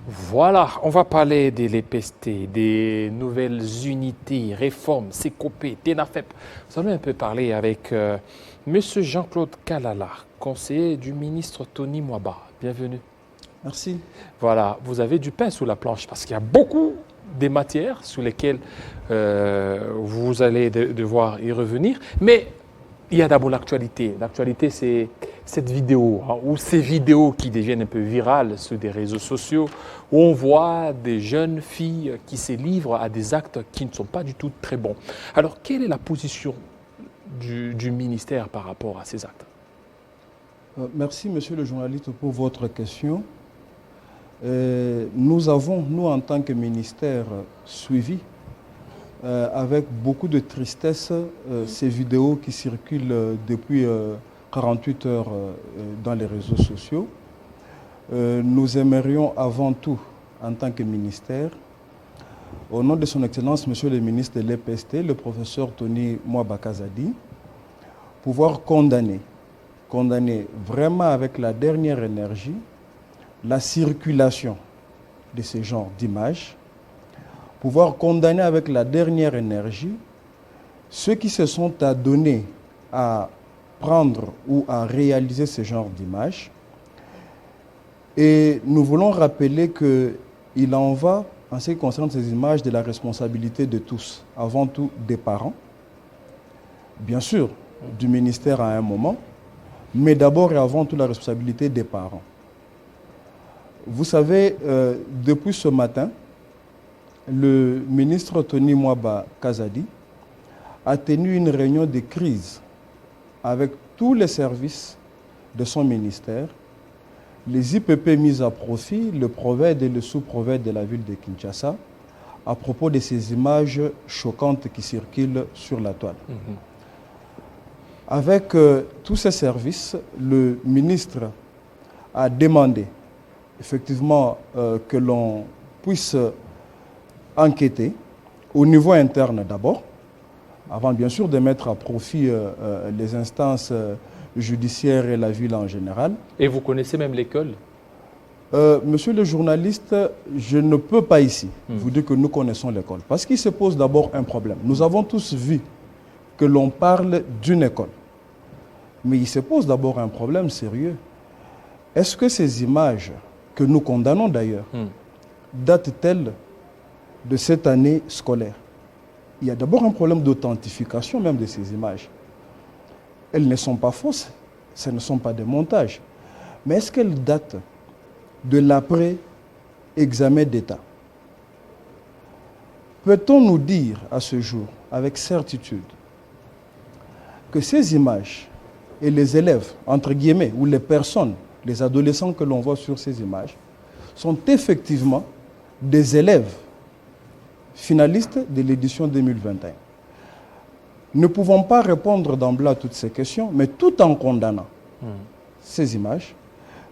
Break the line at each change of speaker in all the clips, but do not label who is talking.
Voilà, on va parler de l'EPST, des nouvelles unités, réformes, CECOPE, TENAFEP. Nous allons un peu parler avec M. Jean-Claude Kalala, conseiller du ministre Tony Mwaba. Bienvenue.
Merci.
Voilà, vous avez du pain sous la planche parce qu'il y a beaucoup de matières sur lesquelles vous allez devoir y revenir. Mais il y a d'abord l'actualité. L'actualité, c'est cette vidéo, ou ces vidéos qui deviennent un peu virales sur des réseaux sociaux, où on voit des jeunes filles qui se livrent à des actes qui ne sont pas du tout très bons. Alors, quelle est la position du ministère par rapport à ces actes?
Merci, monsieur le journaliste, pour votre question. Nous avons, nous, en tant que ministère, suivi avec beaucoup de tristesse ces vidéos qui circulent depuis 48 heures dans les réseaux sociaux. Nous aimerions avant tout, en tant que ministère, au nom de son Excellence, Monsieur le ministre de l'EPST, le professeur Tony Mwaba Kazadi, pouvoir condamner vraiment avec la dernière énergie la circulation de ce genre d'images, pouvoir condamner avec la dernière énergie ceux qui se sont adonnés à prendre ou à réaliser ce genre d'images. Et nous voulons rappeler qu'il en va, en ce qui concerne ces images, de la responsabilité de tous, avant tout des parents, bien sûr, du ministère à un moment, mais d'abord et avant tout la responsabilité des parents. Vous savez, depuis ce matin, le ministre Tony Mwaba Kazadi a tenu une réunion de crise avec tous les services de son ministère, les IPP mis à profit, le prophète et le sous-prophète de la ville de Kinshasa, à propos de ces images choquantes qui circulent sur la toile. Avec tous ces services, le ministre a demandé effectivement que l'on puisse enquêter au niveau interne d'abord, avant bien sûr de mettre à profit les instances judiciaires et la ville en général.
Et vous connaissez même l'école?
Monsieur le journaliste, je ne peux pas ici vous dire que nous connaissons l'école. Parce qu'il se pose d'abord un problème. Nous avons tous vu que l'on parle d'une école. Mais il se pose d'abord un problème sérieux. Est-ce que ces images, que nous condamnons d'ailleurs, datent-elles de cette année scolaire? Il y a d'abord un problème d'authentification même de ces images. Elles ne sont pas fausses, ce ne sont pas des montages. Mais est-ce qu'elles datent de l'après-examen d'État? Peut-on nous dire à ce jour, avec certitude, que ces images et les élèves, entre guillemets, ou les personnes, les adolescents que l'on voit sur ces images, sont effectivement des élèves finalistes de l'édition 2021? Nous ne pouvons pas répondre d'emblée à toutes ces questions, mais tout en condamnant ces images,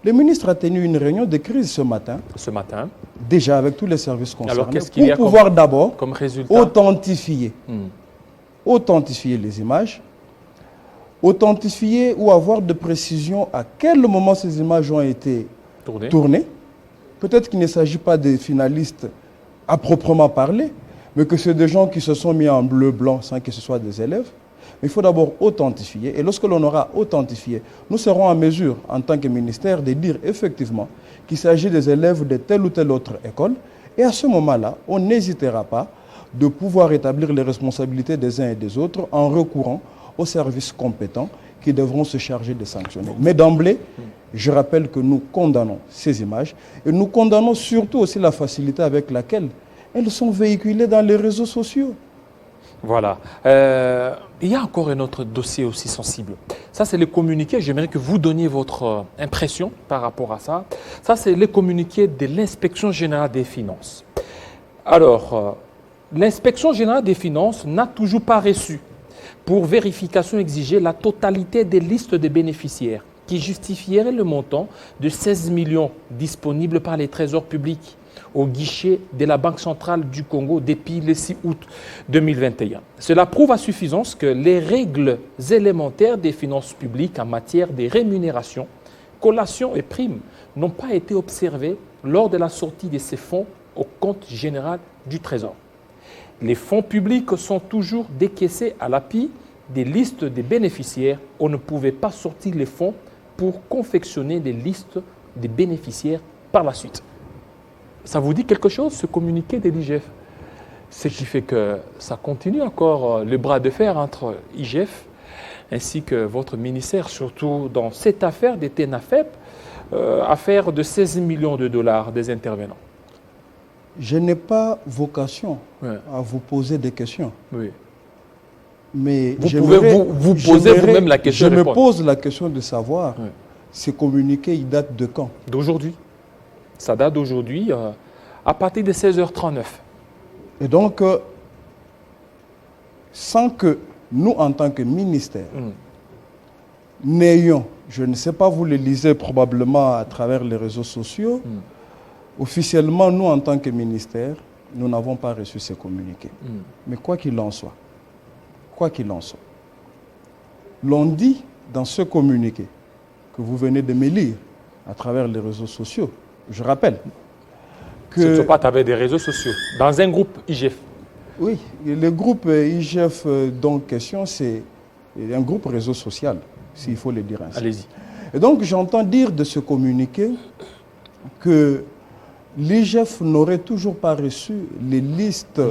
le ministre a tenu une réunion de crise ce matin. Ce matin. Déjà avec tous les services concernés.
Alors qu'est-ce qu'il y a
pour pouvoir d'abord
comme résultat
authentifier les images, authentifier ou avoir de précision à quel moment ces images ont été tournées. Peut-être qu'il ne s'agit pas des finalistes à proprement parler, mais que c'est des gens qui se sont mis en bleu-blanc sans que ce soit des élèves. Mais il faut d'abord authentifier. Et lorsque l'on aura authentifié, nous serons en mesure, en tant que ministère, de dire effectivement qu'il s'agit des élèves de telle ou telle autre école. Et à ce moment-là, on n'hésitera pas de pouvoir établir les responsabilités des uns et des autres en recourant aux services compétents qui devront se charger de sanctionner. Mais d'emblée, je rappelle que nous condamnons ces images et nous condamnons surtout aussi la facilité avec laquelle elles sont véhiculées dans les réseaux sociaux.
Voilà. Il y a encore un autre dossier aussi sensible. Ça, c'est le communiqué. J'aimerais que vous donniez votre impression par rapport à ça. Ça, c'est le communiqué de l'Inspection générale des finances. Alors, l'Inspection générale des finances n'a toujours pas reçu, pour vérification exigée, la totalité des listes de bénéficiaires qui justifieraient le montant de 16 millions disponibles par les trésors publics au guichet de la Banque centrale du Congo depuis le 6 août 2021. Cela prouve à suffisance que les règles élémentaires des finances publiques en matière de rémunération, collations et primes n'ont pas été observées lors de la sortie de ces fonds au compte général du Trésor. Les fonds publics sont toujours décaissés à l'appui des listes des bénéficiaires. On ne pouvait pas sortir les fonds pour confectionner des listes des bénéficiaires par la suite. Ça vous dit quelque chose, ce communiqué de l'IGF? Ce qui fait que ça continue encore le bras de fer entre IGF ainsi que votre ministère, surtout dans cette affaire des TENAFEP, affaire de 16 millions de dollars des intervenants.
Je n'ai pas vocation à vous poser des questions.
Oui.
Mais
vous pouvez vous poser vous-même la question.
Je me pose la question de savoir, ces communiqués, ils datent de quand?
D'aujourd'hui. Ça date d'aujourd'hui, à partir de 16h39.
Et donc, sans que nous, en tant que ministère, n'ayons, je ne sais pas, vous le lisez probablement à travers les réseaux sociaux, officiellement, nous, en tant que ministère, nous n'avons pas reçu ces communiqués. Mais quoi qu'il en soit, l'on dit dans ce communiqué que vous venez de me lire à travers les réseaux sociaux, je rappelle que...
C'est pas tu avais des réseaux sociaux, dans un groupe IGF.
Oui, le groupe IGF dont question, c'est un groupe réseau social, s'il faut le dire ainsi.
Allez-y.
Et donc j'entends dire de ce communiqué que l'IGF n'aurait toujours pas reçu les listes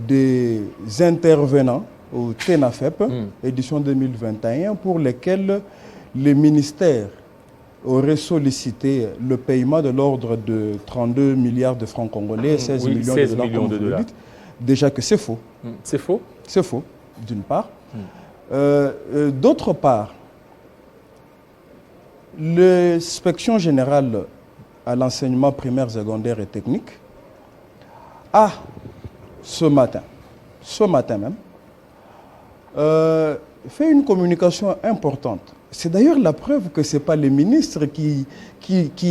des intervenants au TENAFEP, édition 2021, pour lesquels les ministères auraient sollicité le paiement de l'ordre de 32 milliards de francs congolais, 16 millions de dollars. Déjà que c'est faux.
C'est faux?
C'est faux, d'une part. D'autre part, l'inspection générale à l'enseignement primaire, secondaire et technique a, ce matin même, fait une communication importante. C'est d'ailleurs la preuve que ce n'est pas le ministre qui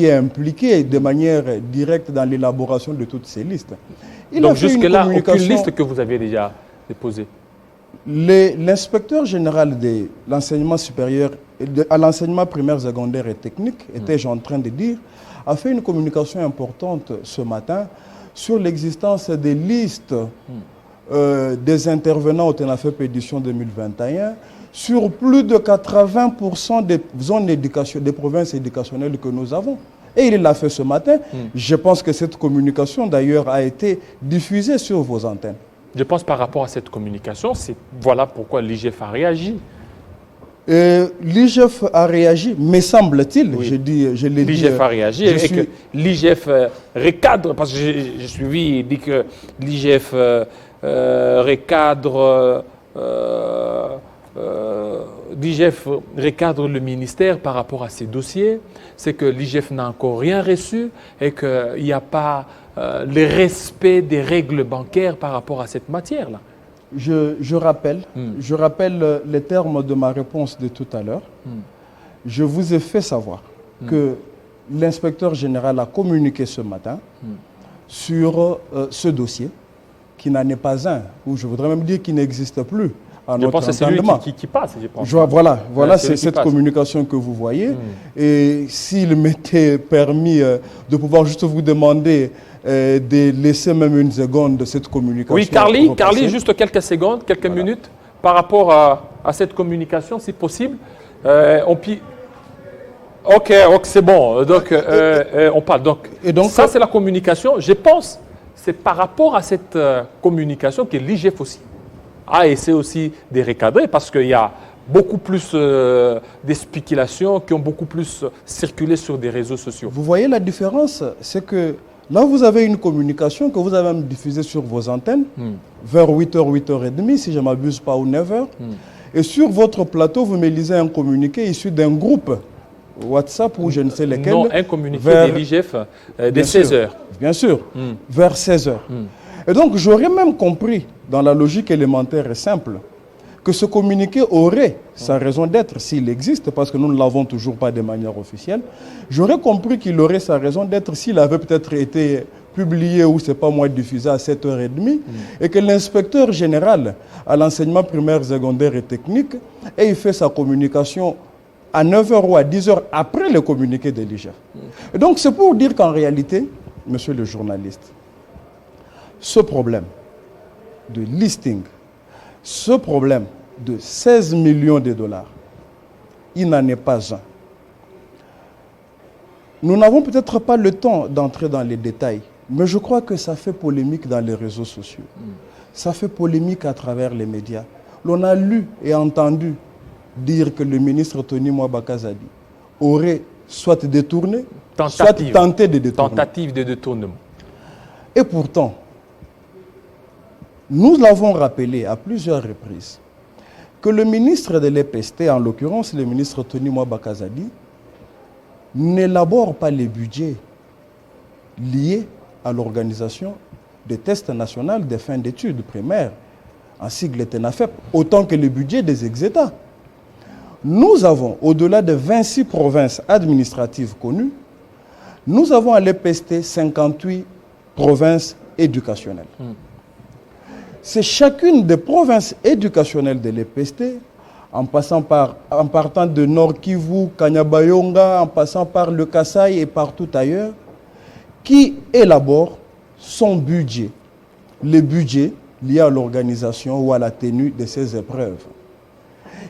est impliqué de manière directe dans l'élaboration de toutes ces listes.
Donc jusque-là, aucune liste que vous avez déjà déposée?
L'inspecteur général de l'enseignement supérieur, à l'enseignement primaire, secondaire et technique, étais-je en train de dire, a fait une communication importante ce matin sur l'existence des listes des intervenants au TENAFEP édition 2021 sur plus de 80% des zones d'éducation, des provinces éducationnelles que nous avons. Et il l'a fait ce matin. Je pense que cette communication, d'ailleurs, a été diffusée sur vos antennes.
Je pense par rapport à cette communication, voilà pourquoi l'IGF a réagi.
L'IGF a réagi, me semble-t-il,
oui.
je l'ai dit.
L'IGF a réagi et que l'IGF recadre, parce que j'ai suivi, il dit que l'IGF l'IGF recadre le ministère par rapport à ces dossiers, c'est que l'IGF n'a encore rien reçu et qu'il n'y a pas le respect des règles bancaires par rapport à cette matière-là.
Je rappelle les termes de ma réponse de tout à l'heure. Je vous ai fait savoir que l'inspecteur général a communiqué ce matin sur ce dossier, qui n'en est pas un, ou je voudrais même dire qu'il n'existe plus.
Je pense que c'est celui qui passe, je pense.
Voilà c'est cette communication que vous voyez. Et s'il m'était permis de pouvoir juste vous demander de laisser même une seconde de cette communication.
Oui, Carly, juste quelques secondes, quelques minutes, par rapport à cette communication, si possible. Ok, c'est bon. Donc, on parle. Donc ça, c'est la communication. Je pense c'est par rapport à cette communication que l'IGF aussi a essayé aussi de recadrer, parce qu'il y a beaucoup plus de spéculations qui ont beaucoup plus circulé sur des réseaux sociaux.
Vous voyez la différence? C'est que là, vous avez une communication que vous avez même diffusée sur vos antennes, vers 8h, 8h30, si je ne m'abuse pas, ou 9h. Et sur votre plateau, vous me lisez un communiqué issu d'un groupe WhatsApp ou je ne sais lequel.
Non, un communiqué de l'IGF de 16h.
Bien sûr, vers 16h. Et donc, j'aurais même compris, dans la logique élémentaire et simple, que ce communiqué aurait sa raison d'être s'il existe, parce que nous ne l'avons toujours pas de manière officielle. J'aurais compris qu'il aurait sa raison d'être s'il avait peut-être été publié ou, c'est pas moi, diffusé à 7h30, et que l'inspecteur général à l'enseignement primaire, secondaire et technique ait fait sa communication à 9 h ou à 10 h après le communiqué de l'IGF. Et donc c'est pour dire qu'en réalité, monsieur le journaliste, ce problème de listing, ce problème de 16 millions de dollars, il n'en est pas un. Nous n'avons peut-être pas le temps d'entrer dans les détails, mais je crois que ça fait polémique dans les réseaux sociaux. Ça fait polémique à travers les médias. L'on a lu et entendu dire que le ministre Tony Mwabaka Zadi aurait soit détourné, soit tenté de détourner.
Tentative de détournement.
Et pourtant, nous l'avons rappelé à plusieurs reprises que le ministre de l'EPST, en l'occurrence le ministre Tony Mwabaka Zadi, n'élabore pas les budgets liés à l'organisation des tests nationaux des fins d'études primaires, en sigle TENAFEP, autant que le budget des ex-États. Nous avons, au-delà de 26 provinces administratives connues, nous avons à l'EPST 58 provinces éducationnelles. C'est chacune des provinces éducationnelles de l'EPST, en partant de Nord Kivu, Kanyabayonga, en passant par le Kasaï et partout ailleurs, qui élabore son budget, le budget lié à l'organisation ou à la tenue de ces épreuves.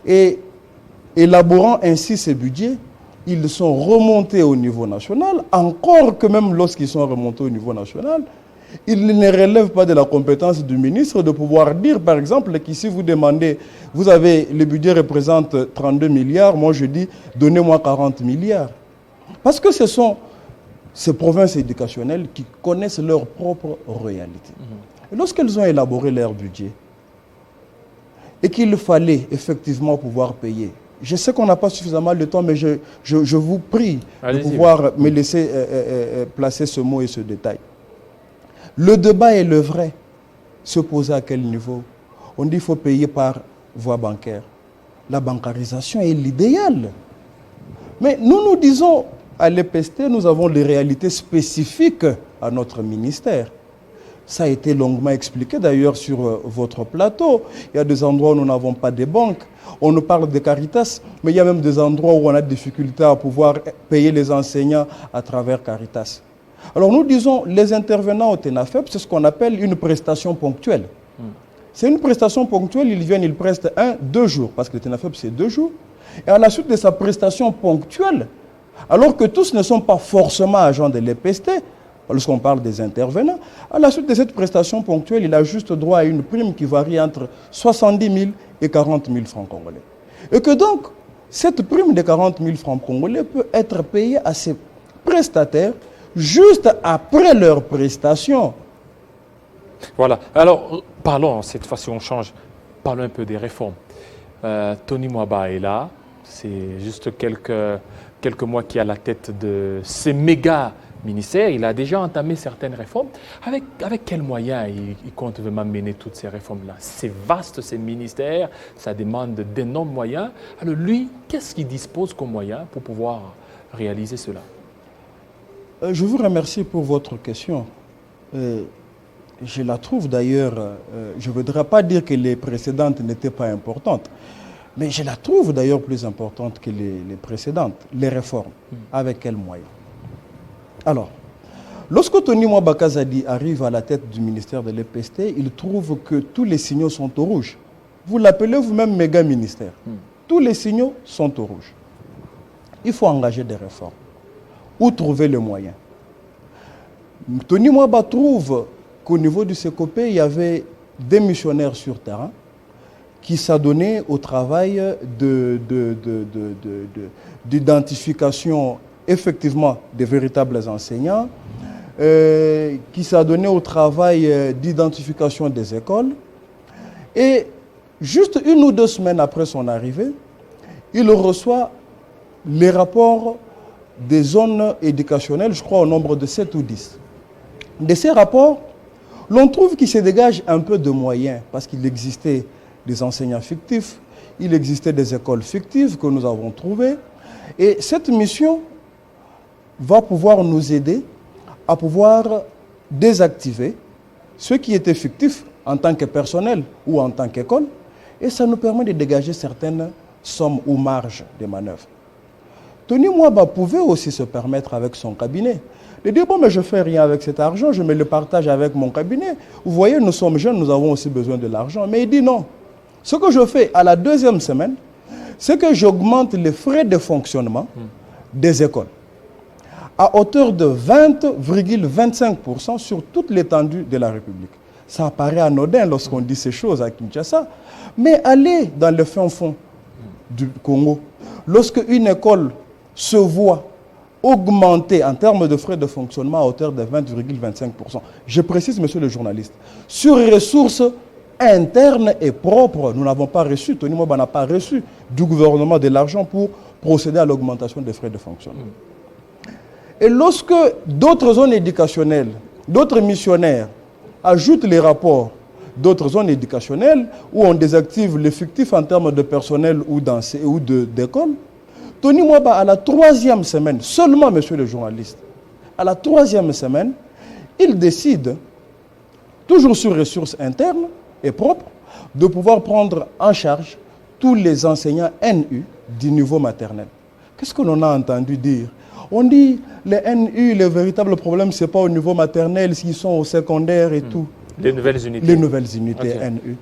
Et élaborant ainsi ces budgets, ils sont remontés au niveau national, encore que même lorsqu'ils sont remontés au niveau national, ils ne relèvent pas de la compétence du ministre de pouvoir dire, par exemple, qu'ici vous demandez, vous avez, le budget représente 32 milliards, moi je dis, donnez-moi 40 milliards. Parce que ce sont ces provinces éducationnelles qui connaissent leur propre réalité. Et lorsqu'elles ont élaboré leur budget, et qu'il fallait effectivement pouvoir payer, je sais qu'on n'a pas suffisamment de temps, mais je vous prie de pouvoir me laisser placer ce mot et ce détail. Le débat est le vrai. Se poser à quel niveau? On dit qu'il faut payer par voie bancaire. La bancarisation est l'idéal. Mais nous disons, à l'EPST, nous avons des réalités spécifiques à notre ministère. Ça a été longuement expliqué d'ailleurs sur votre plateau. Il y a des endroits où nous n'avons pas de banques. On nous parle de Caritas, mais il y a même des endroits où on a des difficultés à pouvoir payer les enseignants à travers Caritas. Alors nous disons, les intervenants au TENAFEP, c'est ce qu'on appelle une prestation ponctuelle. C'est une prestation ponctuelle, ils viennent, ils prestent 2 jours, parce que le TENAFEP c'est 2 jours. Et à la suite de sa prestation ponctuelle, alors que tous ne sont pas forcément agents de l'EPST, lorsqu'on parle des intervenants, à la suite de cette prestation ponctuelle, il a juste droit à une prime qui varie entre 70 000 et 40 000 francs congolais. Et que donc, cette prime de 40 000 francs congolais peut être payée à ces prestataires juste après leur prestation.
Voilà. Alors, parlons, cette fois-ci on change, parlons un peu des réformes. Tony Mwaba est là, c'est juste quelques mois qu'il est à la tête de ces méga ministères. Il a déjà entamé certaines réformes. Avec quels moyens il compte vraiment mener toutes ces réformes-là? C'est vaste, ces ministères, ça demande d'énormes moyens. Alors lui, qu'est-ce qu'il dispose comme moyens pour pouvoir réaliser cela?
Je vous remercie pour votre question. Je la trouve d'ailleurs, je ne voudrais pas dire que les précédentes n'étaient pas importantes, mais je la trouve d'ailleurs plus importante que les précédentes, les réformes. Avec quels moyens? Alors, lorsque Tony Mwabaka Zadi arrive à la tête du ministère de l'EPST, il trouve que tous les signaux sont au rouge. Vous l'appelez vous-même méga ministère. Tous les signaux sont au rouge. Il faut engager des réformes. Où trouver le moyen? Tony Mwaba trouve qu'au niveau du CECOP, il y avait des missionnaires sur terrain qui s'adonnaient au travail d'identification effectivement des véritables enseignants, qui s'adonnaient au travail d'identification des écoles. Et juste 1 ou 2 semaines après son arrivée, il reçoit les rapports des zones éducationnelles, je crois au nombre de 7 ou 10. De ces rapports, l'on trouve qu'il se dégage un peu de moyens, parce qu'il existait des enseignants fictifs, il existait des écoles fictives que nous avons trouvées, et cette mission va pouvoir nous aider à pouvoir désactiver ce qui était fictif en tant que personnel ou en tant qu'école, et ça nous permet de dégager certaines sommes ou marges de manœuvre. Tony Mwaba pouvait aussi se permettre avec son cabinet de dire, bon, mais je ne fais rien avec cet argent, je me le partage avec mon cabinet. Vous voyez, nous sommes jeunes, nous avons aussi besoin de l'argent. Mais il dit non. Ce que je fais à la 2e semaine, c'est que j'augmente les frais de fonctionnement des écoles à hauteur de 20,25% sur toute l'étendue de la République. Ça paraît anodin lorsqu'on dit ces choses à Kinshasa, mais allez dans le fin fond du Congo, lorsque une école se voit augmenter en termes de frais de fonctionnement à hauteur de 20,25%. Je précise, monsieur le journaliste, sur ressources internes et propres, nous n'avons pas reçu, Tony Mwaba n'a pas reçu du gouvernement de l'argent pour procéder à l'augmentation des frais de fonctionnement. Et lorsque d'autres zones éducationnelles, d'autres missionnaires ajoutent les rapports d'autres zones éducationnelles où on désactive l'effectif en termes de personnel ou d'école, Tony Mwaba, à la 3e semaine, seulement, monsieur le journaliste, à la 3e semaine, il décide, toujours sur ressources internes et propres, de pouvoir prendre en charge tous les enseignants NU du niveau maternel. Qu'est-ce que l'on a entendu dire? On dit, les NU, le véritable problème, ce n'est pas au niveau maternel, s'ils sont au secondaire et tout.
Les nouvelles unités.
Les nouvelles unités NU.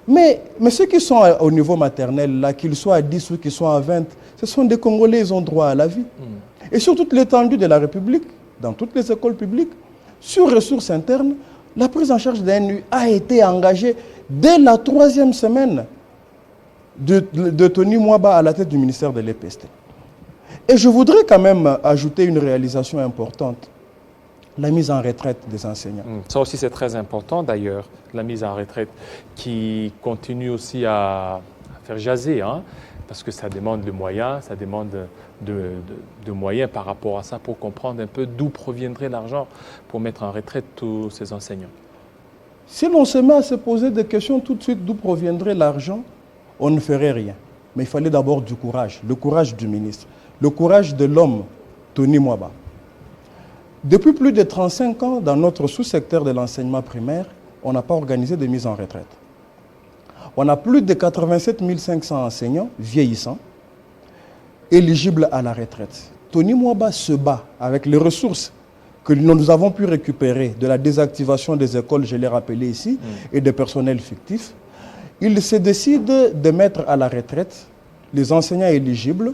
Mais ceux qui sont au niveau maternel, là, qu'ils soient à 10 ou qu'ils soient à 20, ce sont des Congolais, ils ont droit à la vie. Et sur toute l'étendue de la République, dans toutes les écoles publiques, sur ressources internes, la prise en charge des NU a été engagée dès la 3e semaine de Tony Mwaba à la tête du ministère de l'EPST. Et je voudrais quand même ajouter une réalisation importante. La mise en retraite des enseignants.
Ça aussi, c'est très important d'ailleurs, la mise en retraite qui continue aussi à faire jaser, hein, parce que ça demande de moyens, ça demande de moyens par rapport à ça pour comprendre un peu d'où proviendrait l'argent pour mettre en retraite tous ces enseignants.
Si l'on se met à se poser des questions tout de suite d'où proviendrait l'argent, on ne ferait rien. Mais il fallait d'abord du courage, le courage du ministre, le courage de l'homme, Tony Mwaba. Depuis plus de 35 ans, dans notre sous-secteur de l'enseignement primaire, on n'a pas organisé de mise en retraite. On a plus de 87 500 enseignants vieillissants, éligibles à la retraite. Tony Mwaba se bat avec les ressources que nous avons pu récupérer de la désactivation des écoles, je l'ai rappelé ici, et des personnels fictifs. Il se décide de mettre à la retraite les enseignants éligibles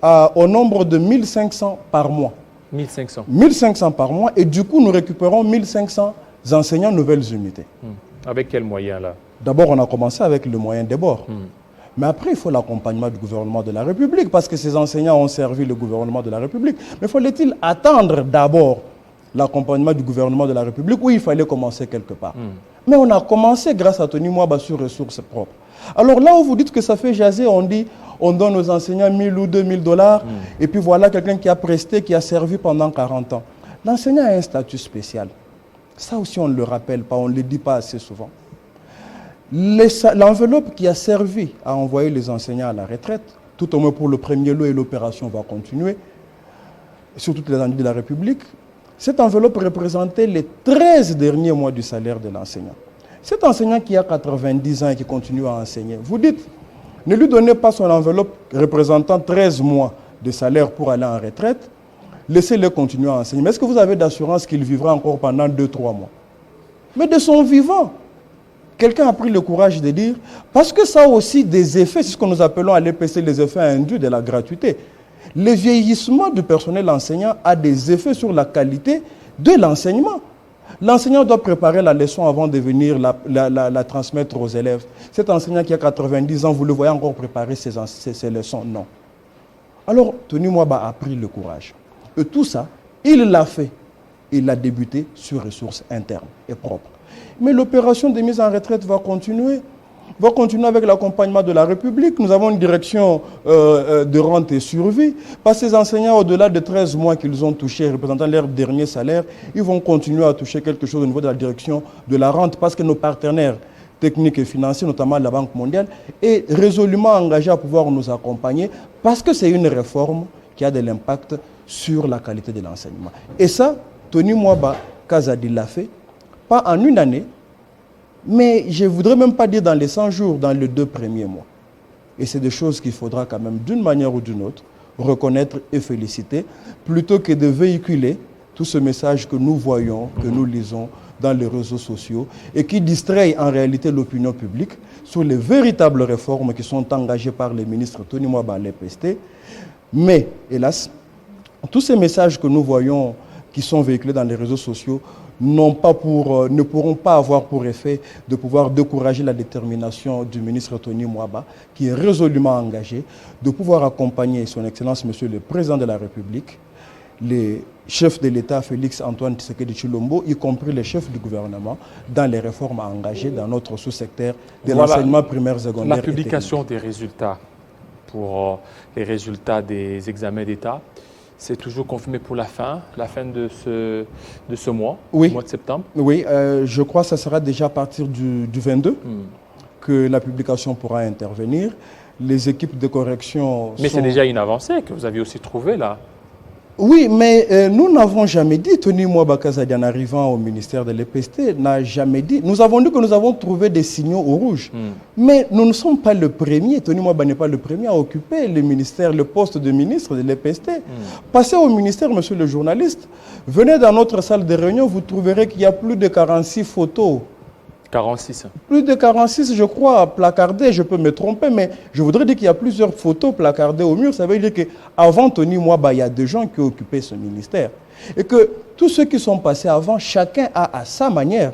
au nombre de 1500 par mois.
1500.
1500 par mois, et du coup, nous récupérons 1500 enseignants nouvelles unités.
Avec quels moyens là?
D'abord, on a commencé avec le moyen des bords. Mais après, il faut l'accompagnement du gouvernement de la République, parce que ces enseignants ont servi le gouvernement de la République. Mais fallait-il attendre d'abord l'accompagnement du gouvernement de la République, ou il fallait commencer quelque part? Mais on a commencé grâce à Tony Mwaba sur ressources propres. Alors là où vous dites que ça fait jaser, on dit on donne aux enseignants 1000 ou 2000 $, et puis voilà quelqu'un qui a presté, qui a servi pendant 40 ans. L'enseignant a un statut spécial. Ça aussi, on ne le rappelle pas, on ne le dit pas assez souvent. L'enveloppe qui a servi à envoyer les enseignants à la retraite, tout au moins pour le premier lot, et l'opération va continuer, sur toutes les années de la République, cette enveloppe représentait les 13 derniers mois du salaire de l'enseignant. Cet enseignant qui a 90 ans et qui continue à enseigner, vous dites, ne lui donnez pas son enveloppe représentant 13 mois de salaire pour aller en retraite, laissez-le continuer à enseigner. Mais est-ce que vous avez d'assurance qu'il vivra encore pendant 2-3 mois? Mais de son vivant, quelqu'un a pris le courage de dire, parce que ça a aussi des effets, c'est ce que nous appelons à l'EPC les effets indus de la gratuité. Le vieillissement du personnel enseignant a des effets sur la qualité de l'enseignement. L'enseignant doit préparer la leçon avant de venir la transmettre aux élèves. Cet enseignant qui a 90 ans, vous le voyez encore préparer ses leçons? Non. Alors, Tony Mwaba a pris le courage. Et tout ça, il l'a fait. Il a débuté sur ressources internes et propres. Mais l'opération de mise en retraite va continuer avec l'accompagnement de la République. Nous avons une direction de rente et survie. Parce que ces enseignants, au-delà de 13 mois qu'ils ont touchés, représentant leur dernier salaire, ils vont continuer à toucher quelque chose au niveau de la direction de la rente, parce que nos partenaires techniques et financiers, notamment la Banque mondiale, est résolument engagée à pouvoir nous accompagner, parce que c'est une réforme qui a de l'impact sur la qualité de l'enseignement. Et ça, Tony Mwaba Kazadi l'a fait, pas en une année, mais je ne voudrais même pas dire dans les 100 jours, dans les 2 premiers mois. Et c'est des choses qu'il faudra quand même, d'une manière ou d'une autre, reconnaître et féliciter, plutôt que de véhiculer tout ce message que nous voyons, que nous lisons dans les réseaux sociaux et qui distrait en réalité l'opinion publique sur les véritables réformes qui sont engagées par les ministres Tony Mwaba à l'EPST. Mais, hélas, tous ces messages que nous voyons qui sont véhiculés dans les réseaux sociaux ne pourront pas avoir pour effet de pouvoir décourager la détermination du ministre Tony Mwaba, qui est résolument engagé, de pouvoir accompagner son Excellence, Monsieur le Président de la République, les chefs de l'État, Félix Antoine Tshisekedi Tshilombo, y compris les chefs du gouvernement, dans les réformes engagées dans notre sous-secteur de l'enseignement primaire, secondaire.
La publication des résultats pour les résultats des examens d'État, c'est toujours confirmé pour la fin de ce mois,
oui.
Le mois de septembre.
Oui, je crois que ça sera déjà à partir du 22 que la publication pourra intervenir. Les équipes de correction
Mais c'est déjà une avancée que vous aviez aussi trouvée là.
Oui, mais nous n'avons jamais dit, Tony Mwaba Kazadi en arrivant au ministère de l'EPST, n'a jamais dit. Nous avons dit que nous avons trouvé des signaux au rouge. Mais nous ne sommes pas le premier, Tony Mwaba n'est pas le premier à occuper le ministère, le poste de ministre de l'EPST. Passez au ministère, monsieur le journaliste, venez dans notre salle de réunion, vous trouverez qu'il y a plus de 46 photos.
46.
Plus de 46, je crois, placardées. Je peux me tromper, mais je voudrais dire qu'il y a plusieurs photos placardées au mur. Ça veut dire qu'avant Tony Mwaba, il y a des gens qui occupaient ce ministère. Et que tous ceux qui sont passés avant, chacun a à sa manière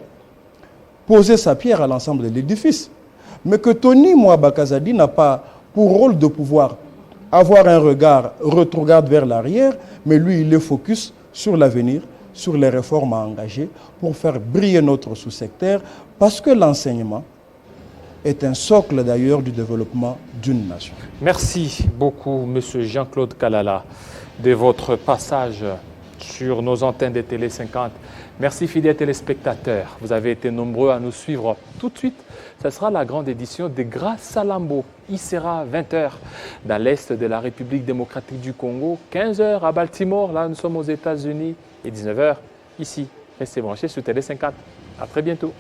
posé sa pierre à l'ensemble de l'édifice. Mais que Tony Mwaba Kazadi n'a pas pour rôle de pouvoir avoir un regard, regarde vers l'arrière, mais lui, il est focus sur l'avenir, sur les réformes à engager pour faire briller notre sous-secteur, parce que l'enseignement est un socle d'ailleurs du développement d'une nation.
Merci beaucoup, Monsieur Jean-Claude Kalala, de votre passage sur nos antennes de Télé 50. Merci, fidèles téléspectateurs. Vous avez été nombreux à nous suivre tout de suite. Ce sera la grande édition de Grâce Salambo. Il sera 20h dans l'Est de la République démocratique du Congo, 15h à Baltimore, là nous sommes aux États-Unis, et 19h ici. Restez branchés sur Télé 50. À très bientôt.